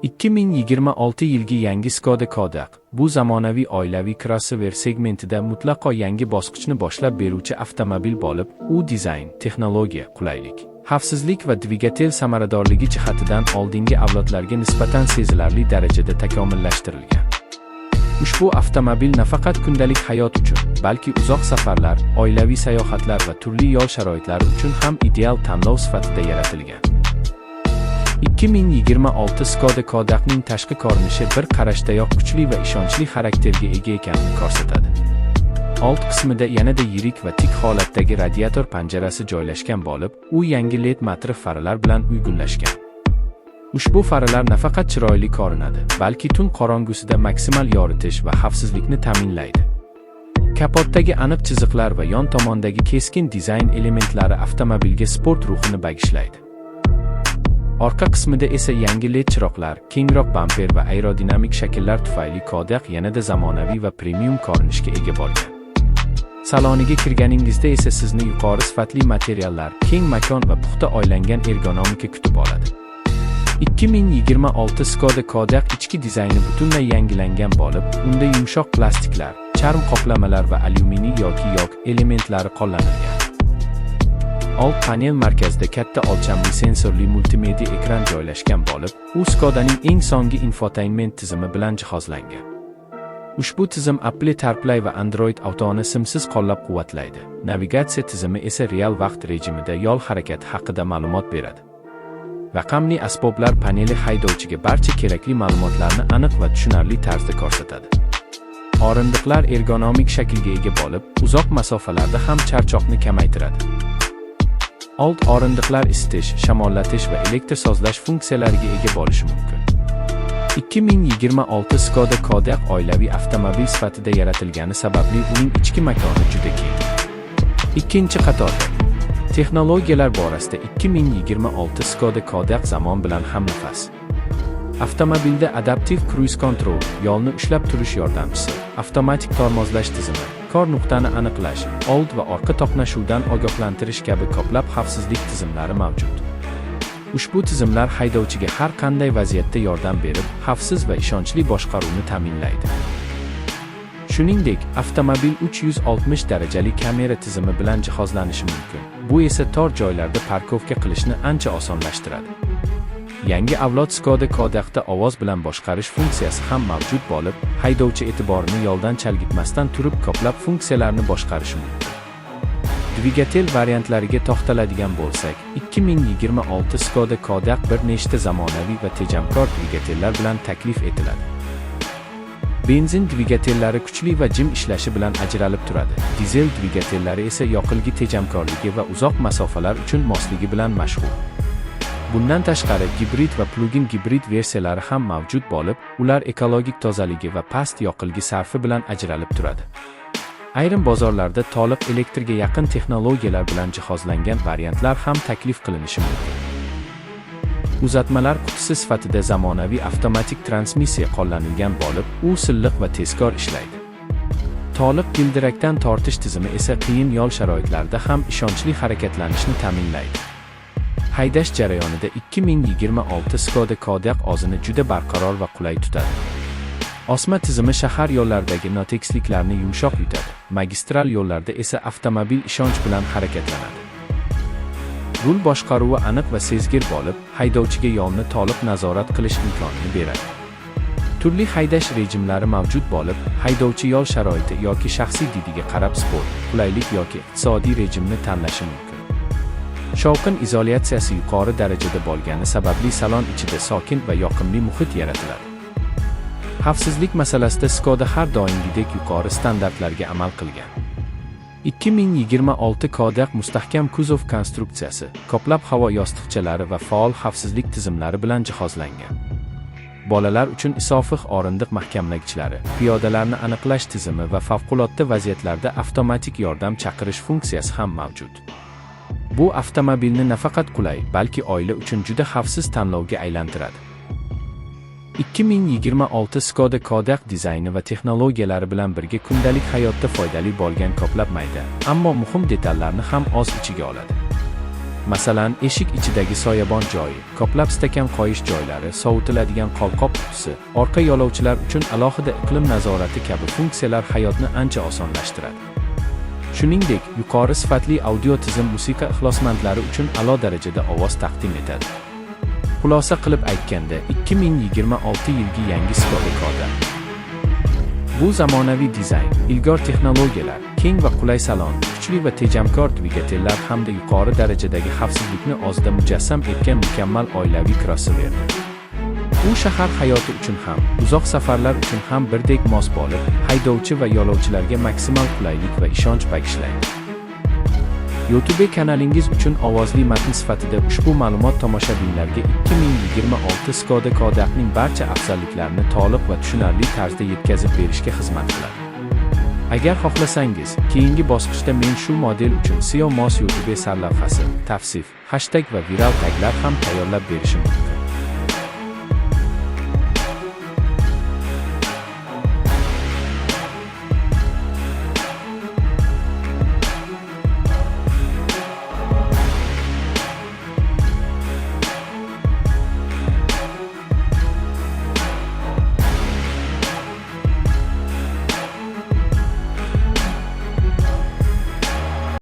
2026 yilgi yangi Skoda Kodiaq bu zamonaviy oilaviy crossover segmentida mutlaqo yangi bosqichni boshlab beruvchi avtomobil bo'lib, u dizayn, texnologiya, qulaylik, xavfsizlik va dvigatel samaradorligi jihatidan oldingi avlodlarga nisbatan sezilarli darajada takomillashtirilgan. Ushbu avtomobil nafaqat kundalik hayot uchun, balki uzoq safarlar, oilaviy sayohatlar va turli yo'l sharoitlari uchun ham ideal tanlov sifatida yaratilgan. 2026 Skoda Kodiaqning tashqi ko'rinishi bir qarashdayoq kuchli va ishonchli xarakterga ega ekanini ko'rsatadi. Old qismida yanada yirik va tik holatdagi radiator panjarasi joylashgan bo'lib, u yangi LED matri faralar bilan uyg'unlashgan. Ushbu faralar nafaqat chiroyli ko'rinadi, balki tun qorong'usida maksimal yoritish va xavfsizlikni ta'minlaydi. Kapotdagi aniq chiziqlar va yon tomondagi keskin dizayn elementlari avtomobilga sport ruhini bag'ishlaydi. Orqa qismida esa yangi LED chiroqlar, kengroq bamper va aerodinamik shakllar tufayli Kodiaq yanada zamonaviy va premium ko'rinishga ega bo'lgan. Saloniga kirganingizda esa sizni yuqori sifatli materiallar, keng makon va puxta oylangan ergonomika kutib oladi. 2026 Skoda Kodiaq ichki dizayni butunlay yangilangan bo'lib, unda yumshoq plastiklar, charm qoplamalar va alyuminiy yoki yok elementlari qo'llanilgan. Old panel markazida katta o'lchamli sensorli multimedia ekran joylashgan bo'lib, u Skodaning eng so'nggi infotainment tizimi bilan jihozlangan. Ushbu tizim Apple CarPlay va Android Auto'ni simsiz qo'llab-quvvatlaydi. Navigatsiya tizimi esa real vaqt rejimida yo'l harakati haqida ma'lumot beradi. Raqamli asboblar paneli haydovchiga barcha kerakli ma'lumotlarni aniq va tushunarli tarzda ko'rsatadi. O'rindiqlar ergonomik shaklga ega bo'lib, uzoq masofalarda ham charchoqni kamaytiradi. Old o'rindiqlar isitish, shamollatish va elektr sozlash funksiyalariga ega bo'lishi mumkin. 2026 Skoda Kodiaq oilaviy avtomobil sifatida yaratilgani sababli uning ichki makoni juda keng. Ikkinchi qatorda, texnologiyalar borasida 2026 Skoda Kodiaq zamon bilan hamnafas. Avtomobilda adaptiv cruise control, yo'lni ushlab turish yordamchisi, avtomatik tormozlash tizimi, kor nuqtani aniqlash, old va orqa to'qnashuvdan ogohlantirish kabi ko'plab xavfsizlik tizimlari mavjud. Ushbu tizimlar haydovchiga har qanday vaziyatda yordam berib, xavfsiz va ishonchli boshqaruvni ta'minlaydi. Shuningdek, avtomobil 360 darajali kamera tizimi bilan jihozlanishi mumkin. Bu esa tor joylarda parkovka qilishni ancha osonlashtiradi. Yangi avlod Skoda Kodiaqda ovoz bilan boshqarish funksiyasi ham mavjud bo'lib, haydovchi e'tiborini yo'ldan chalgitmasdan turib ko'plab funksiyalarni boshqarishi mumkin. Dvigatel variantlariga to'xtaladigan bo'lsak, 2026 Skoda Kodiaq bir nechta zamonaviy va tejamkor dvigatellar bilan taklif etiladi. Benzin dvigatellari kuchli va jim ishlashi bilan ajralib turadi. Dizel dvigatellari esa yoqilg'i tejamkorligi va uzoq masofalar uchun mosligi bilan mashhur. Bundan tashqari, gibrid va plug-in gibrid versiyalari ham mavjud bo'lib, ular ekologik tozaligi va past yoqilg'i sarfi bilan ajralib turadi. Ayrim bozorlarda to'liq elektrga yaqin texnologiyalar bilan jihozlangan variantlar ham taklif qilinishi mumkin. Uzatmalar qutisi sifatida zamonaviy avtomatik transmissiya qo'llanilgan bo'lib, u silliq va tezkor ishlaydi. To'liq gildirakdan tortish tizimi esa qiyin yo'l sharoitlarida ham ishonchli harakatlanishni ta'minlaydi. Haydash jarayonida 2026 Skoda Kodiaq o'zini juda barqaror va qulay tutadi. Osma tizimi shahar yo'llaridagi notekisliklarni yumshoq yutadi. Magistral yo'llarda esa avtomobil ishonch bilan harakatlanadi. Rul boshqaruvi aniq va sezgir bo'lib, haydovchiga yo'lni to'liq nazorat qilish imkonini beradi. Turli haydash rejimlari mavjud bo'lib, haydovchi yo'l sharoiti yoki shaxsiy didiga qarab sport, qulaylik yoki iqtisodiy rejimni tanlashi mumkin. Shovqin izolyatsiyasi yuqori darajada bo'lgani sababli salon ichida sokin va yoqimli muhit yaratiladi. Xavfsizlik masalasida Skoda har doimgidek yuqori standartlarga amal qilgan. 2026 Kodiaq mustahkam kuzov konstruksiyasi, ko'plab havo yostiqchalari va faol xavfsizlik tizimlari bilan jihozlangan. Bolalar uchun isofih o'rindiq mahkamlagichlari, piyodalarni aniqlash tizimi va favqulodda vaziyatlarda avtomatik yordam chaqirish funksiyasi ham mavjud. Bu avtomobilni nafaqat qulay, balki oila uchun juda xavfsiz tanlovga aylantiradi. 2026 Skoda Kodiaq dizayni va texnologiyalari bilan birga kundalik hayotda foydali bo'lgan ko'plab mayda, ammo muhim detallarni ham o'z ichiga oladi. Masalan, eshik ichidagi soyabon joyi, ko'plab stakan qo'yish joylari, sovitiladigan qolqoq qutisi, orqa yo'lovchilar uchun alohida iqlim nazorati kabi funksiyalar hayotni ancha osonlashtiradi. Shuningdek, yuqori sifatli audio tizim musiqa ixlosmandlari uchun a'lo darajada ovoz taqdim etadi. Xulosa qilib aytganda, 2026 yilgi yangi Skoda Kodiaq. Bu zamonaviy dizayn, ilg'or texnologiyalar, keng va qulay salon, kuchli va tejamkor dvigatellar hamda yuqori darajadagi xavfsizlikni o'zida mujassam etgan mukammal oilaviy crossover. Bu shahar hayoti uchun ham, uzoq safarlar uchun ham birdek mos bo'lib, haydovchi va yo'lovchilarga maksimal qulaylik va ishonch bag'ishlaydi. YouTube kanalingiz uchun ovozli matn sifatida ushbu ma'lumot tomoshabinlarga 2026 Skoda Kodiaqning barcha afzalliklarini to'liq va tushunarli tarzda yetkazib berishga xizmat qiladi. Agar xohlasangiz, keyingi bosqichda men shu model uchun SEO mos YouTube sarlavhasi, tavsif, hashtag va viral taglar ham tayyorlab berishim mumkin.